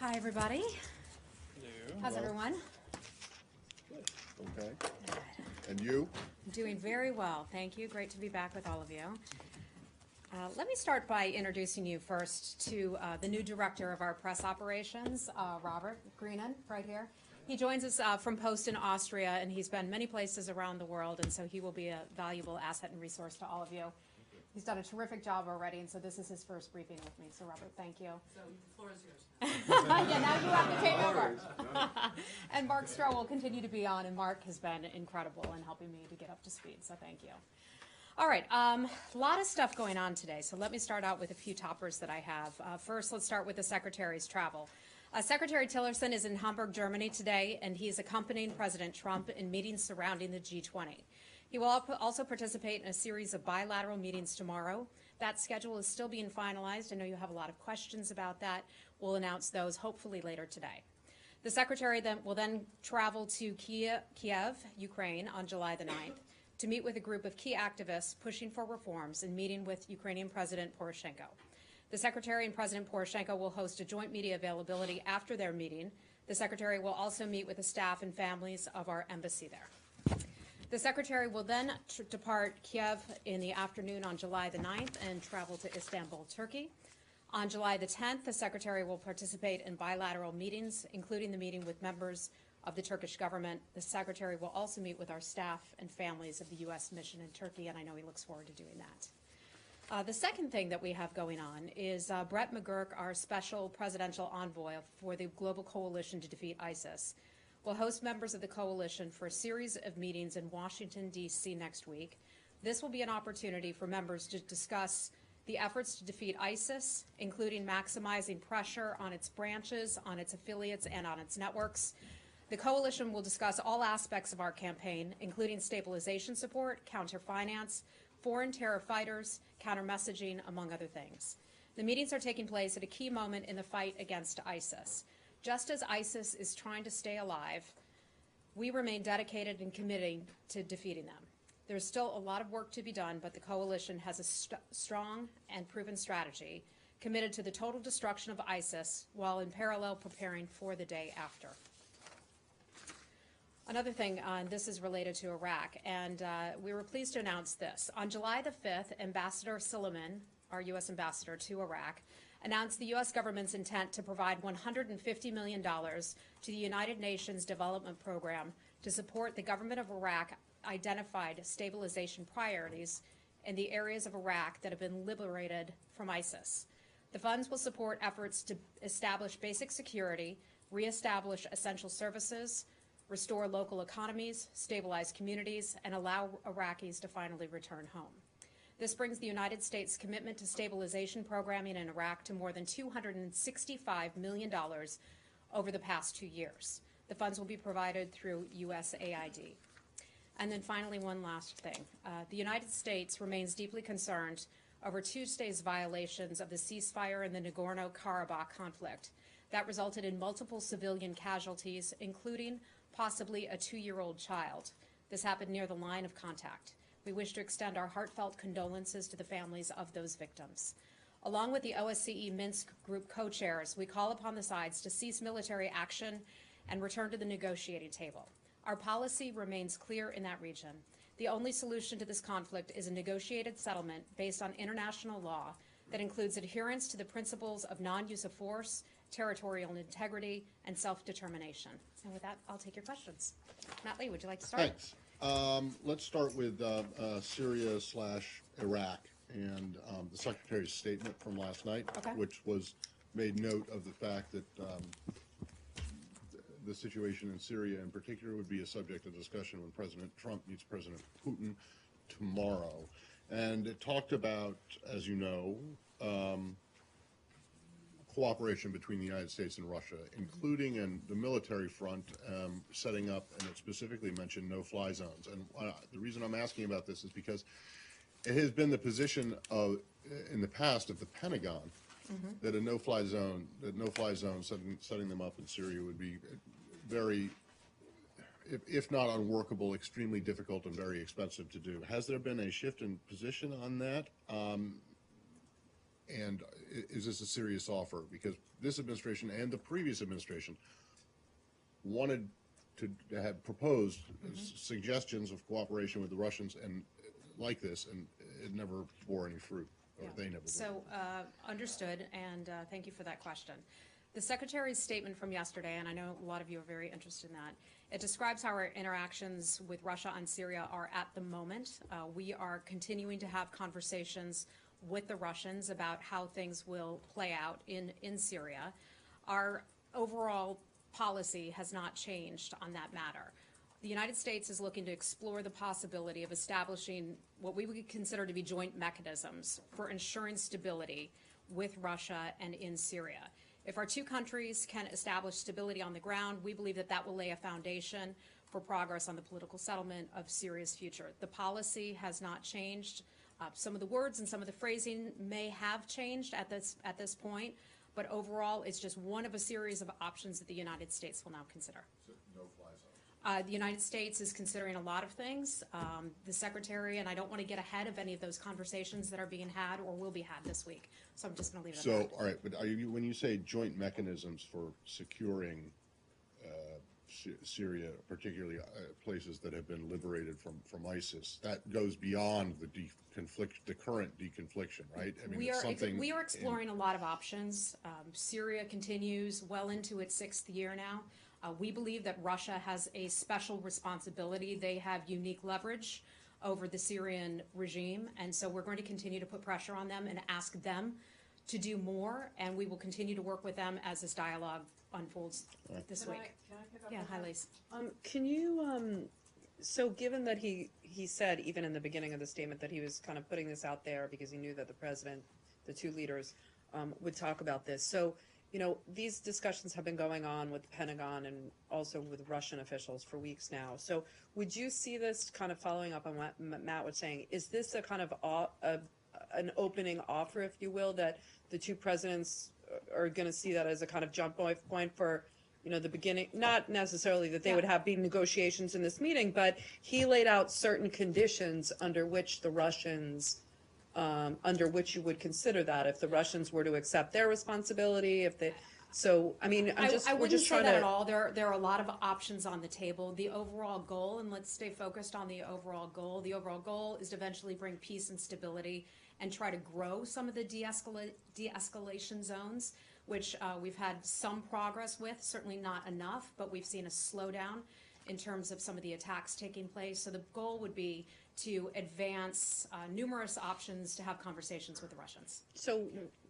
Hi, everybody. Hello. How's everyone? Okay. And you? Doing very well, thank you. Great to be back with all of you. Let me start by introducing you first to the new director of our press operations, Robert Greenan, right here. He joins us from Post in Austria, and he's been many places around the world, and so he will be a valuable asset and resource to all of you. He's done a terrific job already, and so this is his first briefing with me. So, Robert, thank you. So the floor is yours. Yeah, now you have to take over. And Mark Stroh will continue to be on, and Mark has been incredible in helping me to get up to speed, so thank you. All right, a lot of stuff going on today, so let me start out with a few toppers that I have. First, let's start with the Secretary's travel. Secretary Tillerson is in Hamburg, Germany today, and he is accompanying President Trump in meetings surrounding the G20. He will also participate in a series of bilateral meetings tomorrow. That schedule is still being finalized. I know you have a lot of questions about that. We'll announce those hopefully later today. The Secretary will then travel to Kiev, Ukraine on July the 9th to meet with a group of key activists pushing for reforms and meeting with Ukrainian President Poroshenko. The Secretary and President Poroshenko will host a joint media availability after their meeting. The Secretary will also meet with the staff and families of our embassy there. The Secretary will then depart Kiev in the afternoon on July the 9th and travel to Istanbul, Turkey. On July the 10th, the Secretary will participate in bilateral meetings, including the meeting with members of the Turkish government. The Secretary will also meet with our staff and families of the U.S. mission in Turkey, and I know he looks forward to doing that. The second thing that we have going on is Brett McGurk, our special presidential envoy for the Global Coalition to Defeat ISIS, will host members of the coalition for a series of meetings in Washington, D.C. next week. This will be an opportunity for members to discuss the efforts to defeat ISIS, including maximizing pressure on its branches, on its affiliates, and on its networks. The coalition will discuss all aspects of our campaign, including stabilization support, counter-finance, foreign terror fighters, counter-messaging, among other things. The meetings are taking place at a key moment in the fight against ISIS. Just as ISIS is trying to stay alive, we remain dedicated and committed to defeating them. There's still a lot of work to be done, but the coalition has a strong and proven strategy committed to the total destruction of ISIS while in parallel preparing for the day after. Another thing, this is related to Iraq, and we were pleased to announce this. On July the 5th, Ambassador Silliman, our U.S. ambassador to Iraq, announced the U.S. government's intent to provide $150 million to the United Nations Development Program to support the government of Iraq identified stabilization priorities in the areas of Iraq that have been liberated from ISIS. The funds will support efforts to establish basic security, reestablish essential services, restore local economies, stabilize communities, and allow Iraqis to finally return home. This brings the United States' commitment to stabilization programming in Iraq to more than $265 million over the past 2 years. The funds will be provided through USAID. And then finally, one last thing. The United States remains deeply concerned over Tuesday's violations of the ceasefire in the Nagorno-Karabakh conflict that resulted in multiple civilian casualties, including possibly a 2-year-old child. This happened near the line of contact. We wish to extend our heartfelt condolences to the families of those victims. Along with the OSCE Minsk Group co-chairs, we call upon the sides to cease military action and return to the negotiating table. Our policy remains clear in that region. The only solution to this conflict is a negotiated settlement based on international law that includes adherence to the principles of non-use of force, territorial integrity, and self-determination. And with that, I'll take your questions. Matt Lee, would you like to start? Thanks. Let's start with Syria/Iraq and the Secretary's statement from last night, Okay. which made note of the fact that the situation in Syria in particular would be a subject of discussion when President Trump meets President Putin tomorrow. And it talked about, as you know, cooperation between the United States and Russia, including in the military front, setting up, and it specifically mentioned no-fly zones. And the reason I'm asking about this is because it has been the position of, in the past, of the Pentagon, that a no-fly zone, setting them up in Syria would be very, if not unworkable, extremely difficult and very expensive to do. Has there been a shift in position on that? And is this a serious offer? Because this administration and the previous administration wanted to have proposed suggestions of cooperation with the Russians and like this, and it never bore any fruit, or they never bore. So, understood, and thank you for that question. The Secretary's statement from yesterday, and I know a lot of you are very interested in that, it describes how our interactions with Russia on Syria are at the moment. We are continuing to have conversations with the Russians about how things will play out in Syria. Our overall policy has not changed on that matter. The United States is looking to explore the possibility of establishing what we would consider to be joint mechanisms for ensuring stability with Russia and in Syria. If our two countries can establish stability on the ground, we believe that that will lay a foundation for progress on the political settlement of Syria's future. The policy has not changed. Some of the words and some of the phrasing may have changed at this point, but overall, it's just one of a series of options that the United States will now consider. So, no-fly zone. The United States is considering a lot of things. The Secretary, and I don't want to get ahead of any of those conversations that are being had or will be had this week, so I'm just going to leave it at that. So, all right, but when you say joint mechanisms for securing Syria, particularly places that have been liberated from ISIS, that goes beyond the current deconfliction, right? I mean, we are exploring a lot of options. Syria continues well into its 6th year now. We believe that Russia has a special responsibility. They have unique leverage over the Syrian regime, and so we're going to continue to put pressure on them and ask them to do more, and we will continue to work with them as this dialogue unfolds this week. Can I pick up Yeah, on hi, that? Lise. Can you, so given that he said, even in the beginning of the statement, that he was kind of putting this out there because he knew that the president, the two leaders, would talk about this. So, you know, these discussions have been going on with the Pentagon and also with Russian officials for weeks now. So would you see this kind of following up on what Matt was saying? Is this a kind of an opening offer, if you will, that the two presidents are going to see that as a kind of jump off point for, you know, the beginning, not necessarily that they would have been negotiations in this meeting, but he laid out certain conditions under which the Russians, under which you would consider that if the Russians were to accept their responsibility, if they, so, I mean, I we're wouldn't just say trying that to. at all. There are a lot of options on the table. The overall goal, and let's stay focused on the overall goal is to eventually bring peace and stability and try to grow some of the de-escalation zones, which we've had some progress with, certainly not enough, but we've seen a slowdown in terms of some of the attacks taking place. So the goal would be to advance numerous options to have conversations with the Russians. So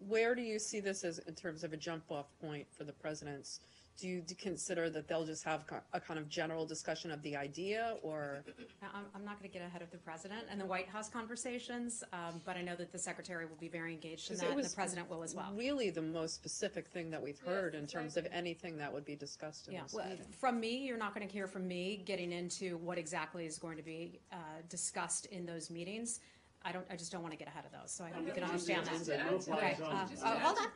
where do you see this as in terms of a jump-off point for the presidents? Do you consider that they'll just have a kind of general discussion of the idea, or? I'm not going to get ahead of the president and the White House conversations, but I know that the secretary will be very engaged in that, and the president will as well. Really the most specific thing that we've heard in terms of anything that would be discussed in this meeting. From me, you're not going to hear from me getting into what exactly is going to be discussed in those meetings. I just don't want to get ahead of those, so I hope you can understand that. Okay,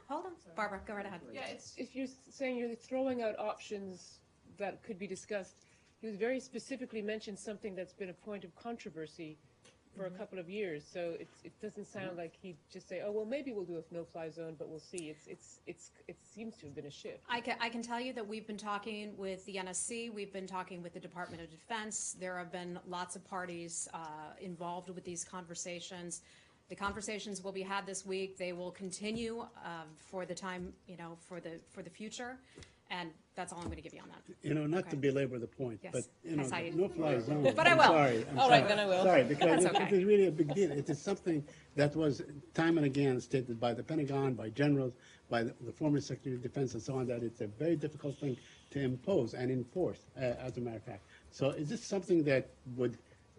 hold on. Barbara, go right ahead. Yeah, it's If you're saying you're throwing out options that could be discussed, he was very specifically mentioned something that's been a point of controversy for a couple of years. So it doesn't sound like he'd just say, oh, well, maybe we'll do a no-fly zone, but we'll see. It seems to have been a shift. I can tell you that we've been talking with the NSC, we've been talking with the Department of Defense. There have been lots of parties involved with these conversations. The conversations will be had this week. They will continue for the time, you know, for the future. And that's all I'm going to give you on that. You know, not to belabor the point, Yes. but, you know, That's how you- no-fly zone. But I I'm will. Sorry. I'm All sorry. right, then I will. Sorry, because That's okay. it is really a big deal. It is something that was time and again stated by the Pentagon, by generals, by the former Secretary of Defense and so on, that it's a very difficult thing to impose and enforce, as a matter of fact. So is this something that would,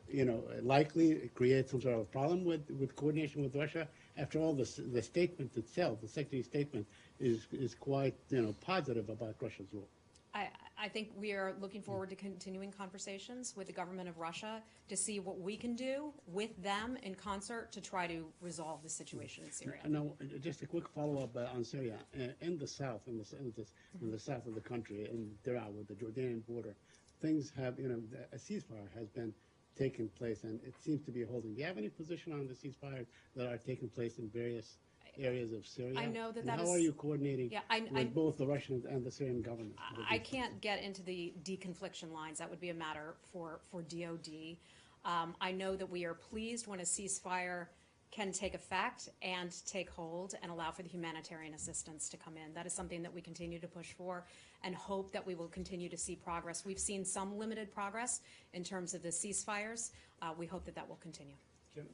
you know, likely create some sort of a problem with coordination with Russia? After all, the statement itself, the Secretary's statement, is quite, you know, positive about Russia's role. I think we are looking forward to continuing conversations with the government of Russia to see what we can do with them in concert to try to resolve the situation in Syria. Now, just a quick follow-up on Syria. In the south, in the south of the country, in Daraa, with the Jordanian border, things have, you know, a ceasefire has been taking place, and it seems to be holding. Do you have any position on the ceasefires that are taking place in various areas of Syria? I know that And that how is- are you coordinating Yeah, with both the Russians and the Syrian government? I can't get into the deconfliction lines. That would be a matter for DOD. I know that we are pleased when a ceasefire can take effect and take hold and allow for the humanitarian assistance to come in. That is something that we continue to push for and hope that we will continue to see progress. We've seen some limited progress in terms of the ceasefires. We hope that that will continue.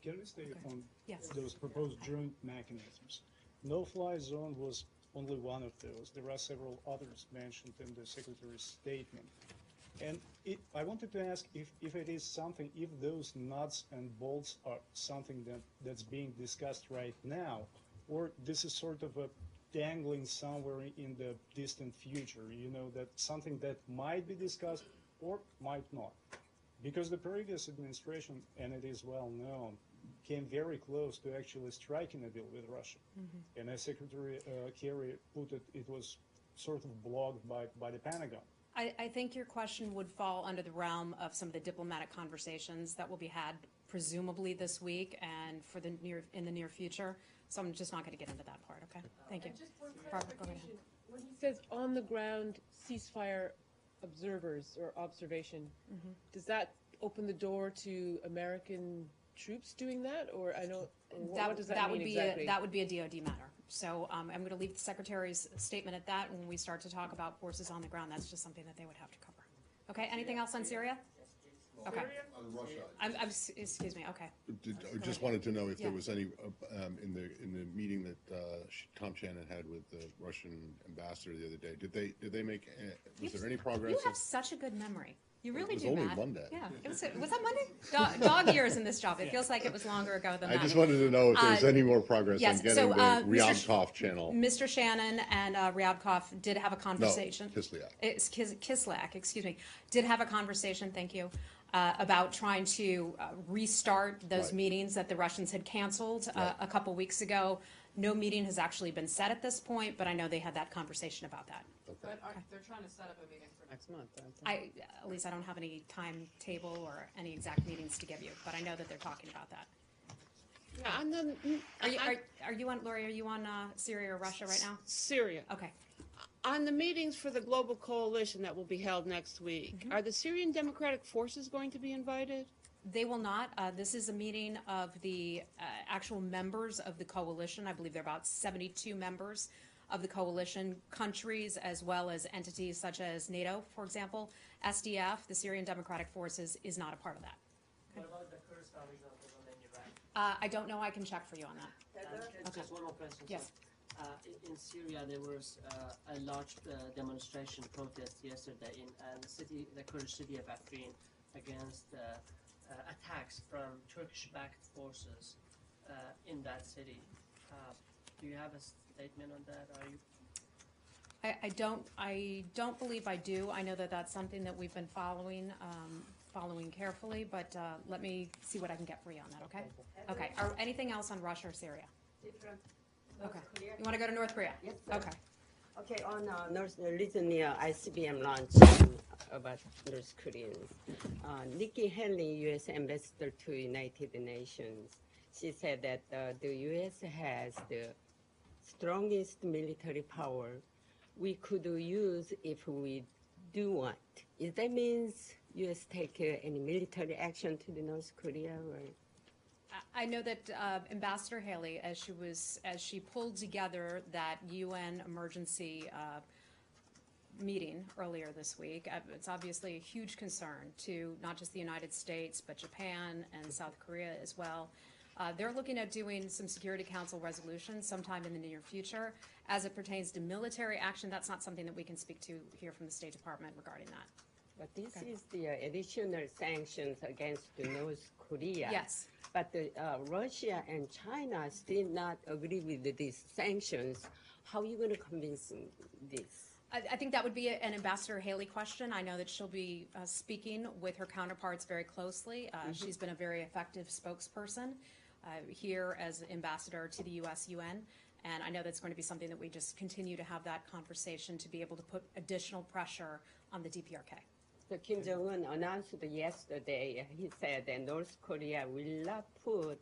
Can we stay on Yes. those proposed joint mechanisms? No-fly zone was only one of those. There are several others mentioned in the Secretary's statement. And I wanted to ask if it is something, if those nuts and bolts are something that's being discussed right now, or this is sort of a dangling somewhere in the distant future, that something that might be discussed or might not. Because the previous administration, and it is well known, came very close to actually striking a deal with Russia. And as Secretary Kerry put it, it was sort of blocked by the Pentagon. I think your question would fall under the realm of some of the diplomatic conversations that will be had presumably this week and in the near future. So I'm just not going to get into that part, okay? Thank you. And just one Barbara, go ahead. clarification, when he says on-the-ground ceasefire observers or observation, does that open the door to American troops doing that, or I know, or what does that mean exactly? That would be a DoD matter. So I'm going to leave the Secretary's statement at that. When we start to talk about forces on the ground, that's just something that they would have to cover. Okay, anything else on Syria? Okay. On Russia, Excuse me, okay. I just wanted to know if Yeah. there was any, in the meeting that Tom Shannon had with the Russian ambassador the other day, did they make, was there any progress? You have such a good memory. You really was do, only Matt. Monday. Yeah. Was that Monday? Dog years in this job. It feels like it was longer ago than I that. just wanted to know if there's any more progress yes, on getting so, the Mr. Sh- Ryabkov channel. Mr. Shannon and Ryabkov did have a conversation. Kislyak. It's Kislyak, excuse me, did have a conversation, thank you, about trying to restart those Right. meetings that the Russians had canceled Right. a couple weeks ago. No meeting has actually been set at this point, but I know they had that conversation about that. But they're trying to set up a meeting for next Next month, aren't they? At least I don't have any timetable or any exact meetings to give you, but I know that they're talking about that. Yeah, and then Are you on, Lori, are you on Syria or Russia right now? Syria. Okay. On the meetings for the global coalition that will be held next week, are the Syrian Democratic Forces going to be invited? They will not. This is a meeting of the actual members of the coalition. I believe there are about 72 members of the coalition, countries as well as entities such as NATO, for example. SDF, the Syrian Democratic Forces, is not a part of that. What about the Kurdistan regional government in Iraq? I don't know. I can check for you on that. Okay. Just one more question. Yes. So, in Syria, there was a large demonstration protest yesterday in the Kurdish city of Afrin against attacks from Turkish-backed forces in that city. Do you have a statement on that? Are you? I don't believe I do. I know that that's something that we've been following carefully, but let me see what I can get for you on that, okay? Okay. Anything else on Russia or Syria? Okay. You want to go to North Korea? Yes, sir. Okay. Okay, on recently ICBM launch about North Koreans. Nikki Haley, U.S. ambassador to United Nations, she said that the U.S. has the strongest military power we could use if we do want. Is that means U.S. take any military action to the North Korea? Or? I know that Ambassador Haley, as she pulled together that UN emergency meeting earlier this week, it's obviously a huge concern to not just the United States, but Japan and South Korea as well. They're looking at doing some Security Council resolutions sometime in the near future. As it pertains to military action, that's not something that we can speak to here from the State Department regarding that. But this is the additional sanctions against the North Korea. Yes. But Russia and China still not agree with these sanctions. How are you going to convince this? I think that would be an Ambassador Haley question. I know that she'll be speaking with her counterparts very closely. She's been a very effective spokesperson here as ambassador to the U.S. UN. And I know that's going to be something that we just continue to have that conversation to be able to put additional pressure on the DPRK. So Kim Jong-un announced yesterday, he said that North Korea will not put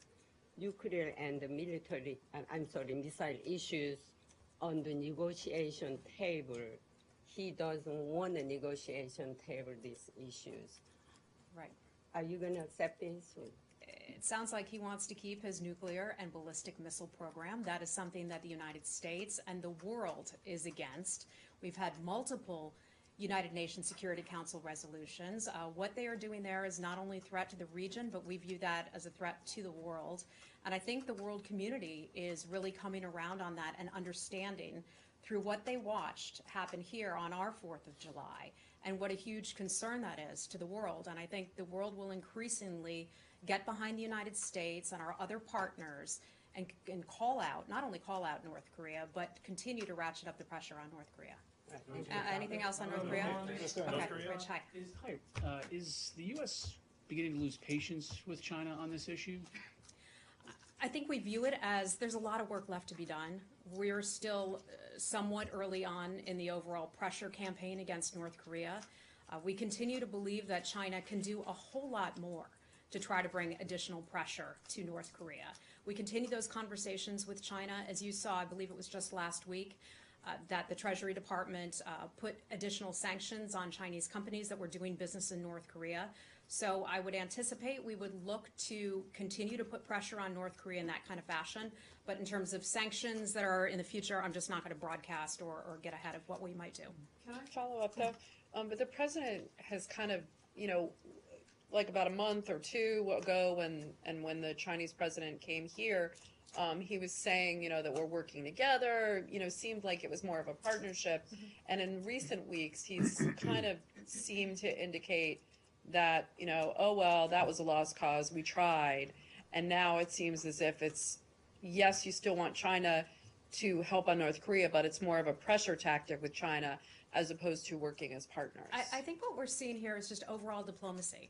nuclear and military, missile issues on the negotiation table. He doesn't want a negotiation table these issues. Right. Are you going to accept this? It sounds like he wants to keep his nuclear and ballistic missile program. That is something that the United States and the world is against. We've had multiple United Nations Security Council resolutions. What they are doing there is not only a threat to the region, but we view that as a threat to the world. And I think the world community is really coming around on that and understanding through what they watched happen here on our 4th of July and what a huge concern that is to the world. And I think the world will increasingly get behind the United States and our other partners and call out, not only call out North Korea, but continue to ratchet up the pressure on North Korea. Anything else on North Korea? Okay, Rich, hi. Is the U.S. beginning to lose patience with China on this issue? I think we view it as there's a lot of work left to be done. We're still somewhat early on in the overall pressure campaign against North Korea. We continue to believe that China can do a whole lot more to try to bring additional pressure to North Korea. We continue those conversations with China. As you saw, I believe it was just last week, that the Treasury Department put additional sanctions on Chinese companies that were doing business in North Korea. So I would anticipate we would look to continue to put pressure on North Korea in that kind of fashion. But in terms of sanctions that are in the future, I'm just not going to broadcast or get ahead of what we might do. Can I follow up though? But the president has kind of, like about a month or two ago when the Chinese president came here, he was saying, that we're working together, seemed like it was more of a partnership. And in recent weeks, he's kind of seemed to indicate that, oh, well, that was a lost cause. We tried. And now it seems as if it's, yes, you still want China to help on North Korea, but it's more of a pressure tactic with China as opposed to working as partners. I think what we're seeing here is just overall diplomacy.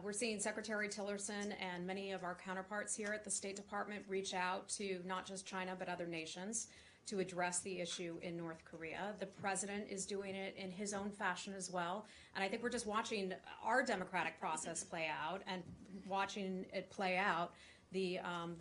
We're seeing Secretary Tillerson and many of our counterparts here at the State Department reach out to not just China but other nations to address the issue in North Korea. The president is doing it in his own fashion as well. And I think we're just watching our democratic process play out and watching it play out the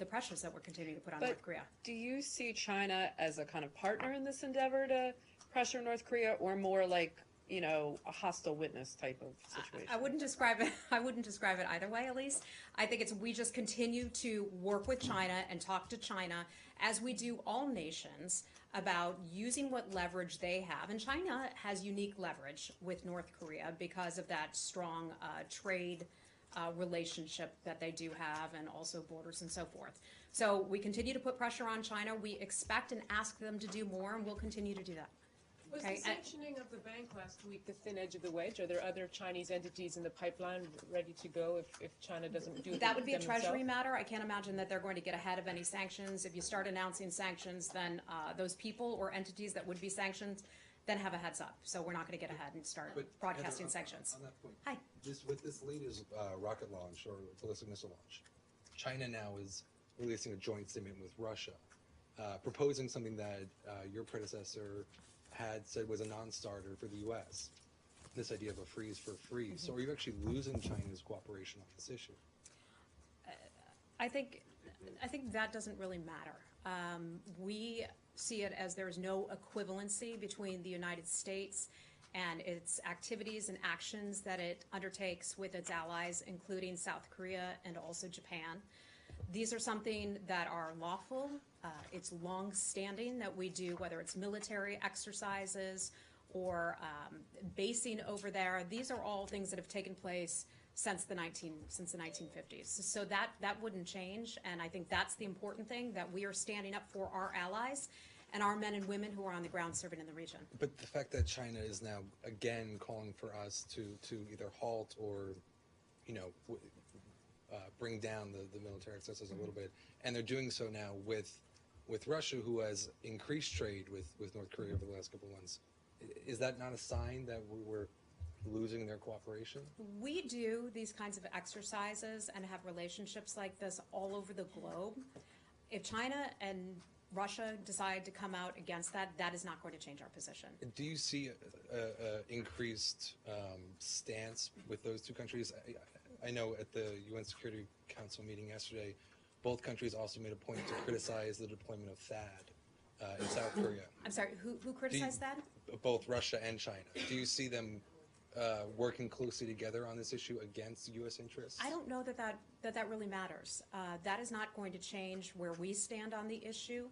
pressures that we're continuing to put on North Korea. Do you see China as a kind of partner in this endeavor to pressure North Korea, or more like, a hostile witness type of situation? I wouldn't describe it. I wouldn't describe it either way, Elise. I think we just continue to work with China and talk to China, as we do all nations, about using what leverage they have. And China has unique leverage with North Korea because of that strong trade relationship that they do have, and also borders and so forth. So we continue to put pressure on China. We expect and ask them to do more, and we'll continue to do that. Was the sanctioning of the bank last week the thin edge of the wedge? Are there other Chinese entities in the pipeline ready to go if China doesn't do that? Would be a Treasury itself? matter. I can't imagine that they're going to get ahead of any sanctions. If you start announcing sanctions, then those people or entities that would be sanctioned then have a heads up. So we're not going to get ahead and start broadcasting sanctions. On that point, Hi. with this latest rocket launch or ballistic missile launch, China now is releasing a joint statement with Russia, proposing something that your predecessor had said was a non-starter for the U.S., this idea of a freeze for free. So are you actually losing China's cooperation on this issue? I think that doesn't really matter. We see it as there's no equivalency between the United States and its activities and actions that it undertakes with its allies, including South Korea and also Japan. These are something that are lawful. It's long-standing that we do, whether it's military exercises or basing over there. These are all things that have taken place since the 1950s. So that wouldn't change, and I think that's the important thing, that we are standing up for our allies and our men and women who are on the ground serving in the region. But the fact that China is now again calling for us to either halt or, bring down the military excesses a little bit, and they're doing so now with Russia, who has increased trade with North Korea over the last couple of months. Is that not a sign that we're losing their cooperation? We do these kinds of exercises and have relationships like this all over the globe. If China and Russia decide to come out against that, that is not going to change our position. Do you see a increased stance with those two countries? I know at the UN Security Council meeting yesterday, both countries also made a point to criticize the deployment of THAAD in South Korea. I'm sorry, who criticized that? Both Russia and China. Do you see them working closely together on this issue against U.S. interests? I don't know that really matters. That is not going to change where we stand on the issue.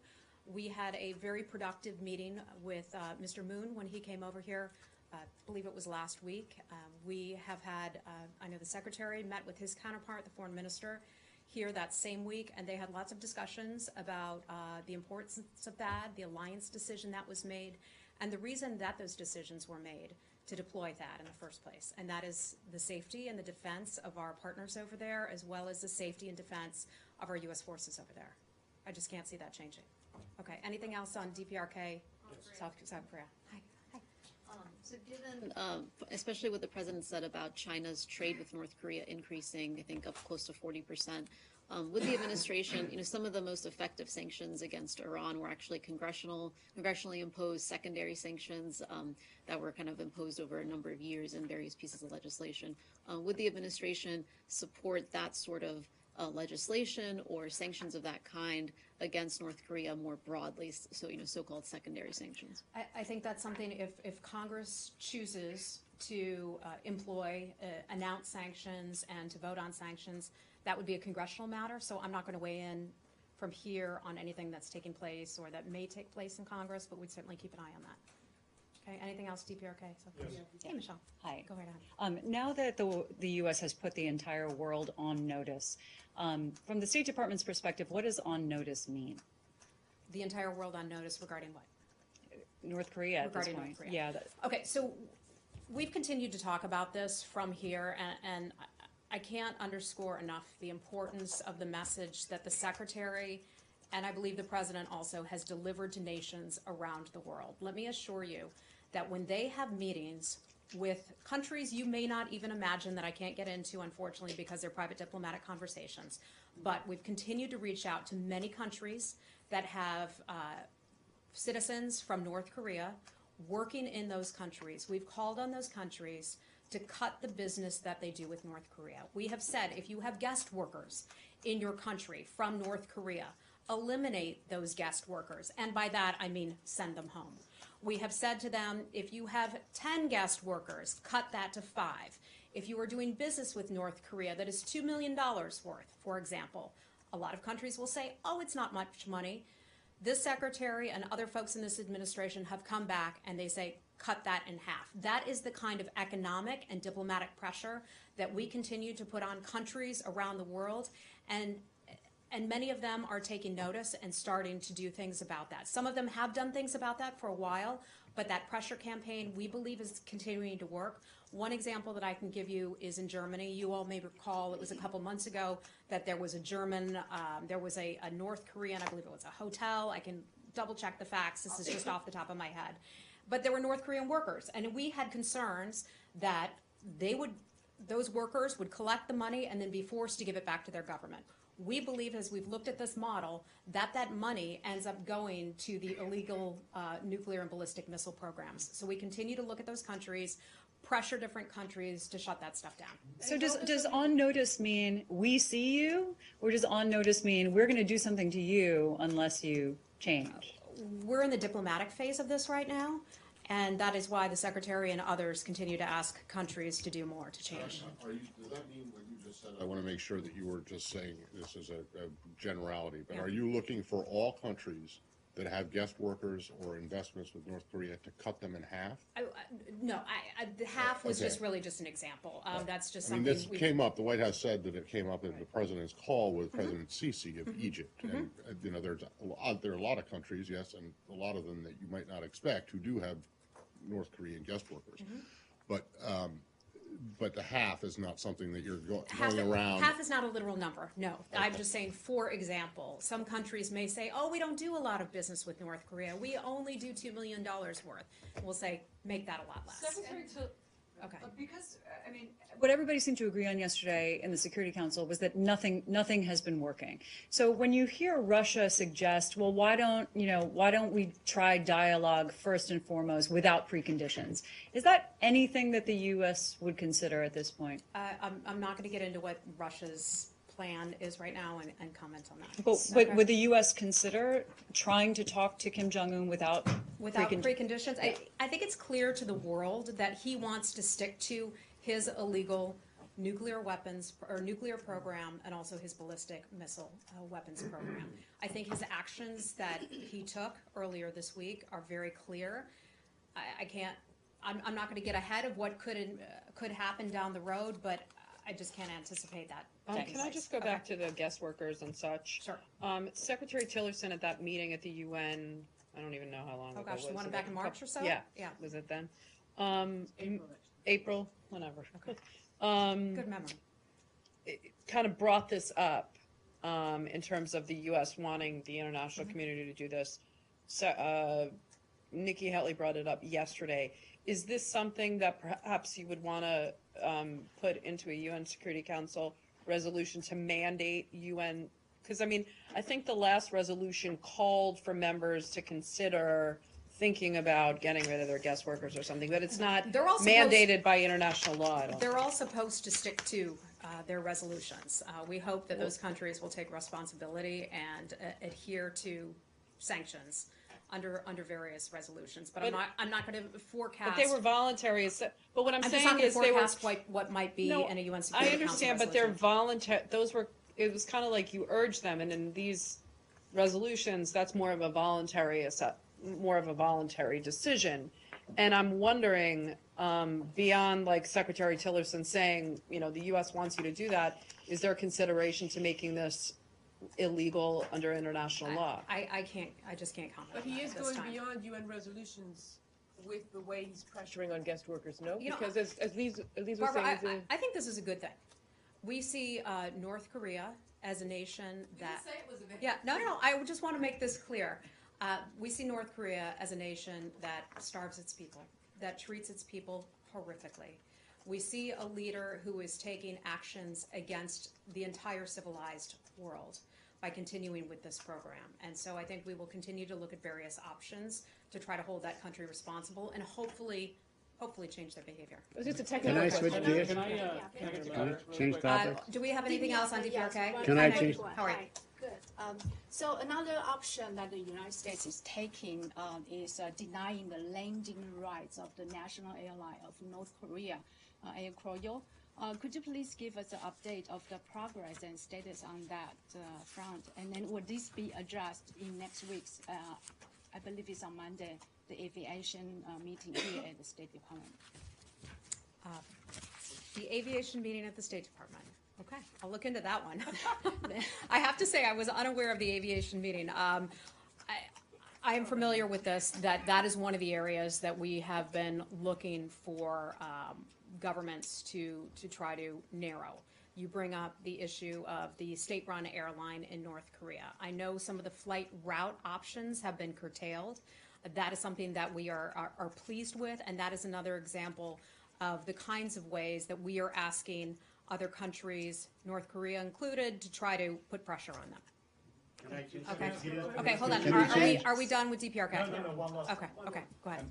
We had a very productive meeting with Mr. Moon when he came over here. I believe it was last week. We have had, I know the Secretary met with his counterpart, the Foreign Minister, here that same week, and they had lots of discussions about the importance of that, the alliance decision that was made, and the reason that those decisions were made to deploy that in the first place. And that is the safety and the defense of our partners over there, as well as the safety and defense of our U.S. forces over there. I just can't see that changing. Okay, anything else on DPRK, South Korea? Hi. So given, especially what the president said about China's trade with North Korea increasing, I think up close to 40%, with the administration, some of the most effective sanctions against Iran were actually congressionally imposed secondary sanctions that were kind of imposed over a number of years in various pieces of legislation. Would the administration support that sort of legislation or sanctions of that kind against North Korea more broadly, so so-called secondary sanctions? I think that's something, if Congress chooses to announce sanctions and to vote on sanctions, that would be a congressional matter, so I'm not going to weigh in from here on anything that's taking place or that may take place in Congress, but we'd certainly keep an eye on that. Okay, anything else, DPRK? Yes. Hey, Michelle. Hi. Go right ahead. Now that the U.S. has put the entire world on notice, from the State Department's perspective, what does on notice mean? The entire world on notice regarding what? North Korea at this Regarding point. North Korea. Yeah. Okay, so we've continued to talk about this from here, and I can't underscore enough the importance of the message that the Secretary and I believe the President also has delivered to nations around the world. Let me assure you that when they have meetings with countries you may not even imagine, that I can't get into, unfortunately, because they're private diplomatic conversations, but we've continued to reach out to many countries that have citizens from North Korea working in those countries. We've called on those countries to cut the business that they do with North Korea. We have said, if you have guest workers in your country from North Korea, eliminate those guest workers. And by that, I mean send them home. We have said to them, if you have 10 guest workers, cut that to 5. If you are doing business with North Korea that is $2 million worth, for example, a lot of countries will say, oh, it's not much money. This secretary and other folks in this administration have come back and they say, cut that in half. That is the kind of economic and diplomatic pressure that we continue to put on countries around the world, and many of them are taking notice and starting to do things about that. Some of them have done things about that for a while, but that pressure campaign, we believe, is continuing to work. One example that I can give you is in Germany. You all may recall, it was a couple months ago, that there was a German, there was a North Korean, I believe it was a hotel. I can double check the facts. This is just off the top of my head. But there were North Korean workers, and we had concerns that those workers would collect the money and then be forced to give it back to their government. We believe, as we've looked at this model, that money ends up going to the illegal nuclear and ballistic missile programs. So we continue to look at those countries, pressure different countries to shut that stuff down. So does on notice mean we see you, or does on notice mean we're going to do something to you unless you change? We're in the diplomatic phase of this right now, and that is why the Secretary and others continue to ask countries to do more to change. Does that mean what you just said? I want to make sure that you were just saying this is a generality, but Yeah. Are you looking for all countries that have guest workers or investments with North Korea to cut them in half? No, the half was Okay. just really just an example. That's just I mean, something this came up, the White House said that it came up in the president's call with President Sisi of Egypt. And, there are a lot of countries, yes, and a lot of them that you might not expect who do have North Korean guest workers. But the half is not something that you're going around. Half is not a literal number, no. I'm just saying, for example, some countries may say, oh, we don't do a lot of business with North Korea. We only do $2 million worth. We'll say, make that a lot less. Secretary Okay. because, I mean, What everybody seemed to agree on yesterday in the Security Council was that nothing has been working. So when you hear Russia suggest, well, why don't we try dialogue first and foremost without preconditions? Is that anything that the U.S. would consider at this point? I'm not going to get into what Russia's plan is right now and comment on that. But would the U.S. consider trying to talk to Kim Jong-un without preconditions? I think it's clear to the world that he wants to stick to his illegal nuclear weapons or nuclear program and also his ballistic missile weapons program. I think his actions that he took earlier this week are very clear. I'm not going to get ahead of what could happen down the road, but I just can't anticipate that. Can I just go back to the guest workers and such? Sure. Secretary Tillerson at that meeting at the UN, I don't even know how long ago Oh gosh, was the one it? back in March or so? Yeah. Yeah. Was it then? April. Whenever. Okay. Good memory. It kind of brought this up in terms of the U.S. wanting the international community to do this. So, Nikki Haley brought it up yesterday. Is this something that perhaps you would want to put into a UN Security Council resolution to mandate UN? Because, I mean, I think the last resolution called for members to consider thinking about getting rid of their guest workers or something, but it's not mandated by international law. They're all supposed to stick to their resolutions. We hope that those countries will take responsibility and adhere to sanctions under various resolutions. But I'm not going to forecast. But they were voluntary. But what I'm saying is they were what might be in a UN Security Council. I understand, but they're voluntary. It was kind of like you urge them, and in these resolutions, that's more of a voluntary decision. And I'm wondering, beyond like Secretary Tillerson saying, the U.S. wants you to do that, is there consideration to making this illegal under international law? I just can't comment. But he is going beyond UN resolutions with the way he's pressuring on guest workers, no? Because as Lise was Barbara, saying, I think this is a good thing. We see North Korea as a nation that. You didn't say it was a big Yeah, no. I just want to make this clear. We see North Korea as a nation that starves its people, that treats its people horrifically. We see a leader who is taking actions against the entire civilized world by continuing with this program. And so I think we will continue to look at various options to try to hold that country responsible and hopefully change their behavior. it's just a technical Can I switch question. gears? Can I Can I change topics? Do we have anything else on DPRK? Can I change? How are you? Hi, good. So another option that the United States is taking is denying the landing rights of the national airline of North Korea, Air Koryo. Could you please give us an update of the progress and status on that front? And then would this be addressed in next week's, I believe it's on Monday, the aviation meeting here at the State Department? The aviation meeting at the State Department. Okay, I'll look into that one. I have to say I was unaware of the aviation meeting. I am familiar with this, that is one of the areas that we have been looking for governments to try to narrow. You bring up the issue of the state-run airline in North Korea. I know some of the flight route options have been curtailed. That is something that we are pleased with, and that is another example of the kinds of ways that we are asking other countries, North Korea included, to try to put pressure on them. Okay, hold on. Are we done with DPRK? No, one last. Okay, go ahead.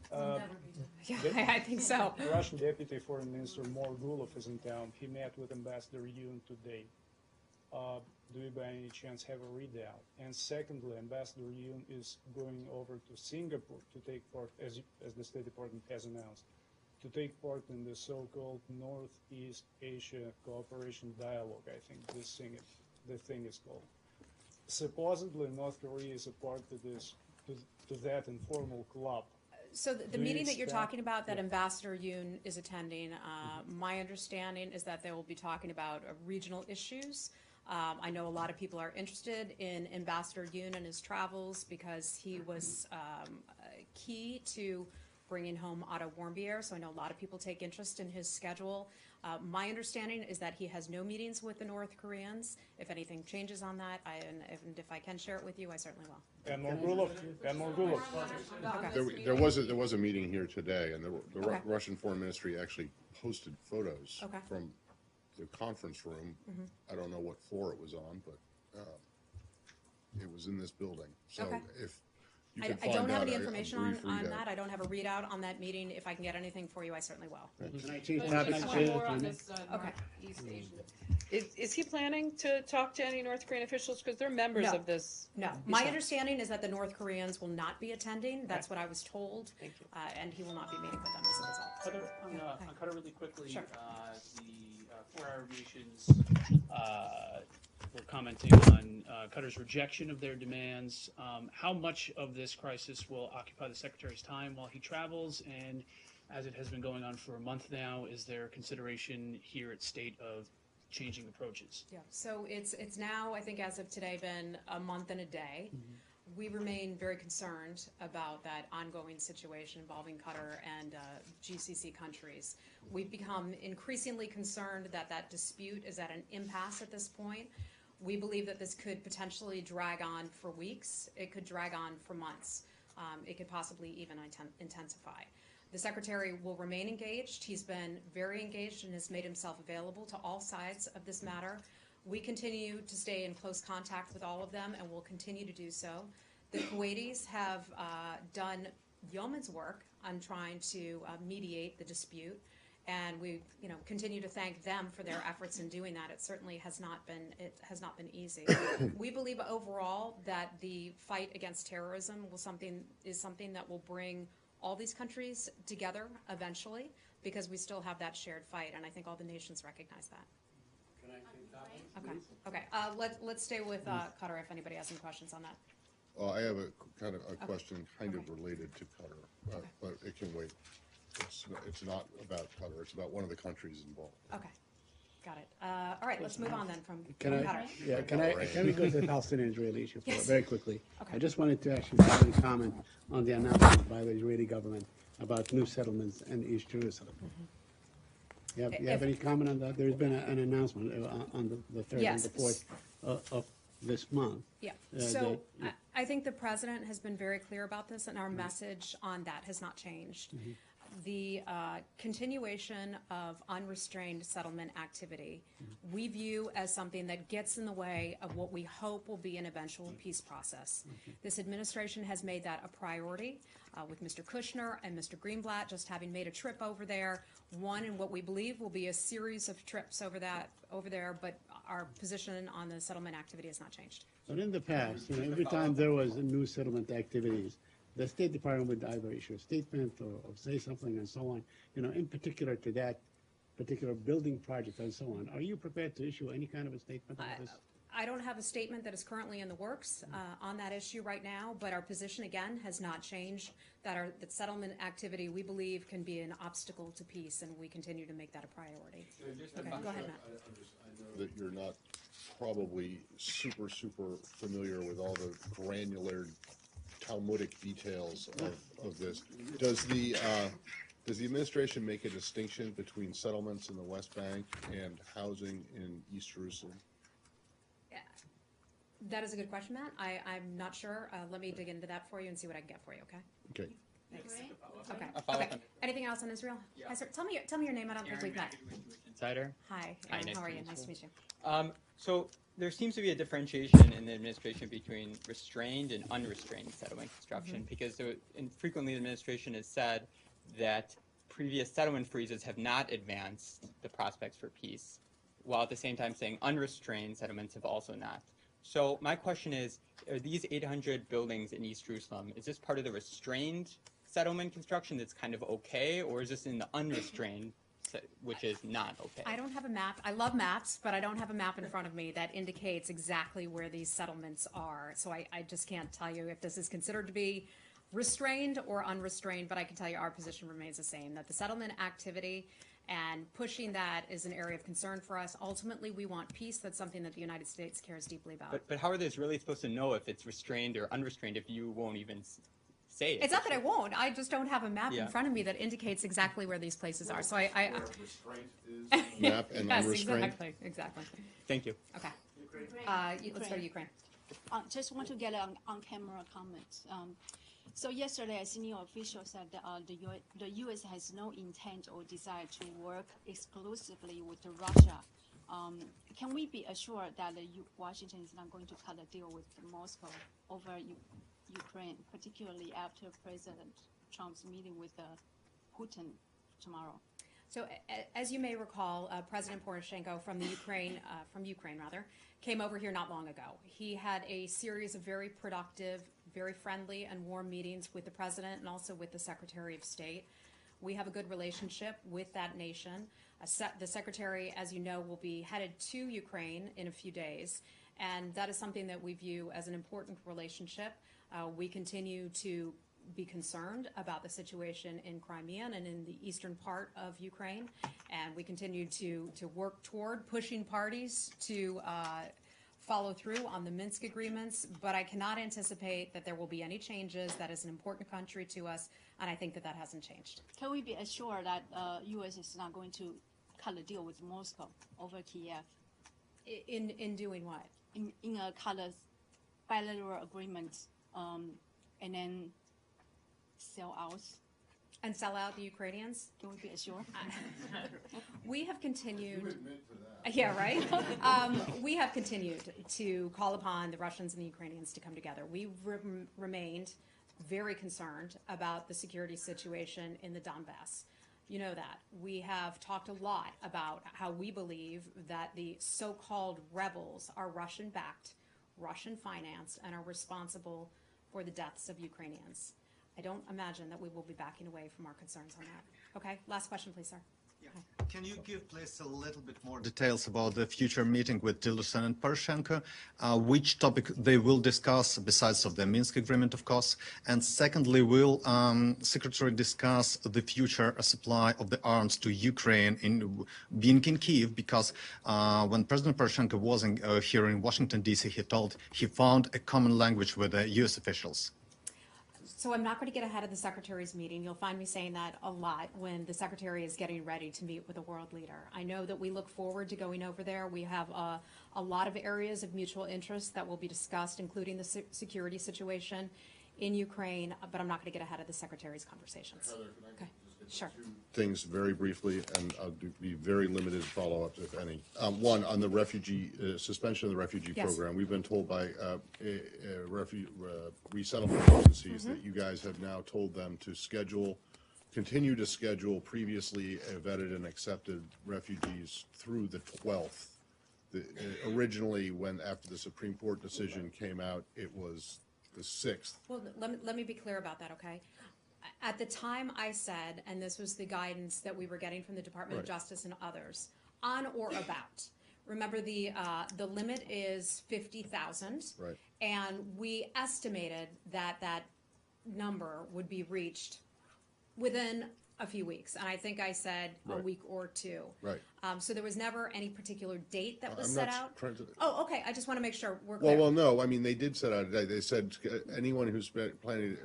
Yeah, I think so. The Russian Deputy Foreign Minister Morgulov is in town. He met with Ambassador Yoon today. Do you by any chance have a readout? And secondly, Ambassador Yoon is going over to Singapore to take part, as the State Department has announced, to take part in the so-called Northeast Asia Cooperation Dialogue, I think the thing is called. Supposedly, North Korea is a part of this, to that informal club. So the meeting that you're talking about, that Ambassador Yoon is attending, my understanding is that they will be talking about regional issues. I know a lot of people are interested in Ambassador Yoon and his travels because he was key to bringing home Otto Warmbier, so I know a lot of people take interest in his schedule. My understanding is that he has no meetings with the North Koreans. If anything changes on that, and if I can share it with you, I certainly will. And Morgulov. Okay. There was a meeting here today, and the Russian Foreign Ministry actually posted photos from the conference room. I don't know what floor it was on, but it was in this building. So if You I can don't find have out any a information brief on readout. that. I don't have a readout on that meeting. If I can get anything for you, I certainly will. Can I change Just topics? one more on this Northeast Asian. Is he planning to talk to any North Korean officials? Because they're members No. of this. No, my understanding is that the North Koreans will not be attending. That's what I was told. Thank you. And he will not be meeting with them as a result. Qatar, on Qatar really quickly, Sure. The 4 Arab nations were commenting on Qatar's rejection of their demands. How much of this crisis will occupy the Secretary's time while he travels? And as it has been going on for a month now, is there consideration here at State of changing approaches? Yeah, so it's now, I think as of today, been a month and a day. We remain very concerned about that ongoing situation involving Qatar and GCC countries. We've become increasingly concerned that that dispute is at an impasse at this point. We believe that this could potentially drag on for weeks. It could drag on for months. It could possibly even intensify. The Secretary will remain engaged. He's been very engaged and has made himself available to all sides of this matter. We continue to stay in close contact with all of them and will continue to do so. The Kuwaitis have done yeoman's work on trying to mediate the dispute, and we continue to thank them for their efforts in doing that. It certainly has not been easy. We believe overall that the fight against terrorism is something that will bring all these countries together eventually, because we still have that shared fight, and I think all the nations recognize that. Can I take that? Okay. Let's stay with Qatar if anybody has any questions on that. I have a kind of a question kind of related to Qatar, but it can wait. It's not about Qatar. It's about one of the countries involved. Okay. Got it. All right, let's move on then from Qatar. Yeah, can we go to the Palestinian-Israeli issue Yes. very quickly? Okay. I just wanted to actually have a comment on the announcement by the Israeli government about new settlements in East Jerusalem. You have any comment on that? There's been an announcement on the 3rd Yes. and the 4th of this month. Yeah. So I think the president has been very clear about this, and our message on that has not changed. The continuation of unrestrained settlement activity we view as something that gets in the way of what we hope will be an eventual peace process. This administration has made that a priority with Mr. Kushner and Mr. Greenblatt just having made a trip over there, one in what we believe will be a series of trips over there, but our position on the settlement activity has not changed. But in the past, every time there was a new settlement activities, the State Department would either issue a statement or say something and so on, in particular to that particular building project and so on. Are you prepared to issue any kind of a statement on this? I don't have a statement that is currently in the works on that issue right now, but our position, again, has not changed, that settlement activity, we believe, can be an obstacle to peace, and we continue to make that a priority. Okay, go ahead, Matt. I know that you're not probably super familiar with all the granular Talmudic details of this. Does the administration make a distinction between settlements in the West Bank and housing in East Jerusalem? That is a good question, Matt. I'm not sure. Let me dig into that for you and see what I can get for you, okay? Okay. Thanks. Okay. Anything else on Israel? Yeah. Hi, sir. Tell me your name. I don't think we've met. Insider. Hi. Hi, Aaron, nice how are to you? meet Nice to meet you. So there seems to be a differentiation in the administration between restrained and unrestrained settlement construction, because frequently the administration has said that previous settlement freezes have not advanced the prospects for peace, while at the same time saying unrestrained settlements have also not. So my question is, are these 800 buildings in East Jerusalem, is this part of the restrained settlement construction that's kind of okay, or is this in the unrestrained, which is not okay? I don't have a map. I love maps, but I don't have a map in front of me that indicates exactly where these settlements are. So I just can't tell you if this is considered to be restrained or unrestrained, but I can tell you our position remains the same, that the settlement activity and pushing that is an area of concern for us. Ultimately, we want peace. That's something that the United States cares deeply about. But how are they really supposed to know if it's restrained or unrestrained if you won't even say it? It's not that I won't. I just don't have a map Yeah. in front of me that indicates exactly where these places are. So Restraint is map and yes, unrestrained. exactly. Thank you. Okay. Let's go to Ukraine. Just want to get an on-camera comment. So yesterday, a senior official said that the U.S. has no intent or desire to work exclusively with Russia. Can we be assured that Washington is not going to cut a deal with Moscow over Ukraine, particularly after President Trump's meeting with Putin tomorrow? So, as you may recall, President Poroshenko from Ukraine came over here not long ago. He had a series of very productive, very friendly, and warm meetings with the president and also with the Secretary of State. We have a good relationship with that nation. The Secretary, as you know, will be headed to Ukraine in a few days, and that is something that we view as an important relationship. We continue to be concerned about the situation in Crimea and in the eastern part of Ukraine, and we continue to work toward pushing parties to follow through on the Minsk agreements, but I cannot anticipate that there will be any changes. That is an important country to us, and I think that that hasn't changed. Can we be assured that U.S. is not going to cut a deal with Moscow over Kiev? In doing what? In a kind of bilateral agreement, and then sell out. And sell out the Ukrainians? Can we be assured? We have continued. You admit to that. Yeah, right? We have continued to call upon the Russians and the Ukrainians to come together. We remained very concerned about the security situation in the Donbass. You know that. We have talked a lot about how we believe that the so-called rebels are Russian-backed, Russian-financed, and are responsible for the deaths of Ukrainians. I don't imagine that we will be backing away from our concerns on that. Okay, last question, please, sir. Can you give, please, a little bit more details about the future meeting with Tillerson and Poroshenko? Which topic they will discuss, besides of the Minsk agreement, of course? And secondly, will Secretary discuss the future supply of the arms to Ukraine being in Kyiv? Because when President Poroshenko was here in Washington, D.C., he told he found a common language with the U.S. officials. So I'm not going to get ahead of the Secretary's meeting. You'll find me saying that a lot when the Secretary is getting ready to meet with a world leader. I know that we look forward to going over there. We have a lot of areas of mutual interest that will be discussed, including the security situation in Ukraine, but I'm not going to get ahead of the Secretary's conversations. Heather, can I Okay, sure. Things very briefly, and I'll be very limited follow-ups, if any. One, on the refugee, suspension of the refugee Yes. program, we've been told by resettlement agencies that you guys have now told them to continue to schedule previously vetted and accepted refugees through the 12th. Originally, after the Supreme Court decision came out, it was the 6th. Well, let me be clear about that, okay? At the time I said, and this was the guidance that we were getting from the Department of Justice and others, on or about. Remember, the limit is 50,000, right? And we estimated that number would be reached within a few weeks, and I think I said a week or two. Right. So there was never any particular date that was I'm set not out. trying to. Oh, okay. I just want to make sure we're clear. Well, no. I mean, they did set out a date. They said anyone who's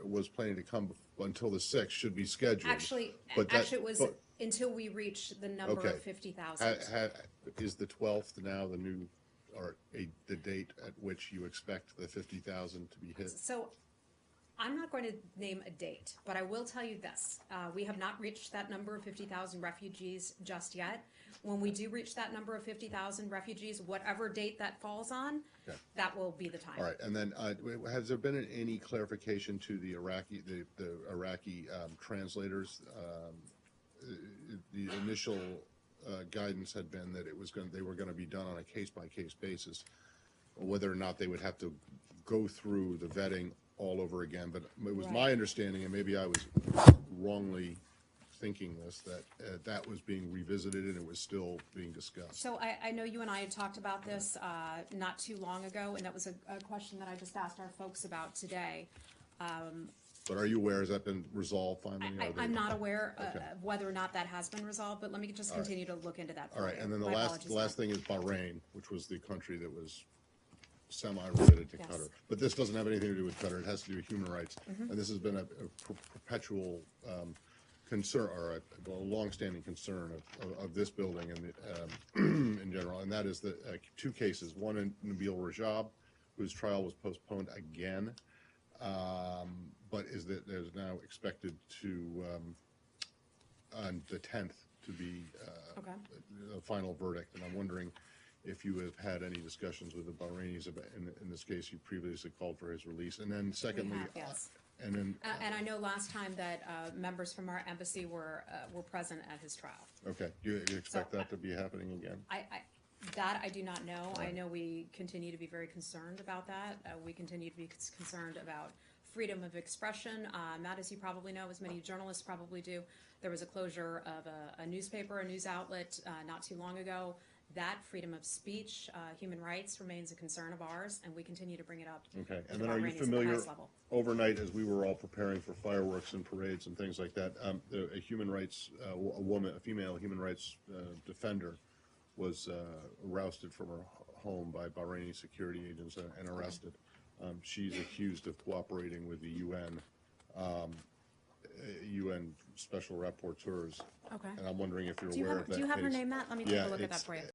was planning to come until the 6th should be scheduled. Actually, it was until we reached the number of 50,000. Is the 12th now the new, or the date at which you expect the 50,000 to be hit? So I'm not going to name a date, but I will tell you this. We have not reached that number of 50,000 refugees just yet. When we do reach that number of 50,000 refugees, whatever date that falls on, that will be the time. All right. And then has there been any clarification to the Iraqi translators? The initial guidance had been that they were going to be done on a case-by-case basis, whether or not they would have to go through the vetting all over again. But it was my understanding, and maybe I was wrongly thinking this, that that was being revisited and it was still being discussed. So I know you and I had talked about this not too long ago, and that was a question that I just asked our folks about today. But are you aware, has that been resolved finally? I'm not aware of whether or not that has been resolved, but let me just continue to look into that for All right, you. and then the My last apologies. thing is Bahrain, which was the country that was semi-related to Qatar. But this doesn't have anything to do with Qatar. It has to do with human rights. And this has been a perpetual concern, or a long-standing concern of this building and in general, and that is the two cases. One in Nabil Rajab, whose trial was postponed again, but is now expected to on the 10th to be a final verdict. And I'm wondering if you have had any discussions with the Bahrainis about, in this case, you previously called for his release. And then secondly, have, yes. and then, And I know last time that members from our embassy were present at his trial. okay, do you expect that to be happening again? That I do not know. I know we continue to be very concerned about that. We continue to be concerned about freedom of expression. Matt, as you probably know, as many journalists probably do, there was a closure of a newspaper, a news outlet not too long ago. That freedom of speech, human rights remains a concern of ours, and we continue to bring it up. Okay, with and the then are you Bahrainis at the familiar, highest level. overnight, as we were all preparing for fireworks and parades and things like that, a human rights, a female human rights defender was rousted from her home by Bahraini security agents and arrested. She's accused of cooperating with the UN special rapporteurs. Okay. And I'm wondering if you're Do you aware have, of that do you have her case. name, Matt? Let me take Yeah, a look at that it's for you.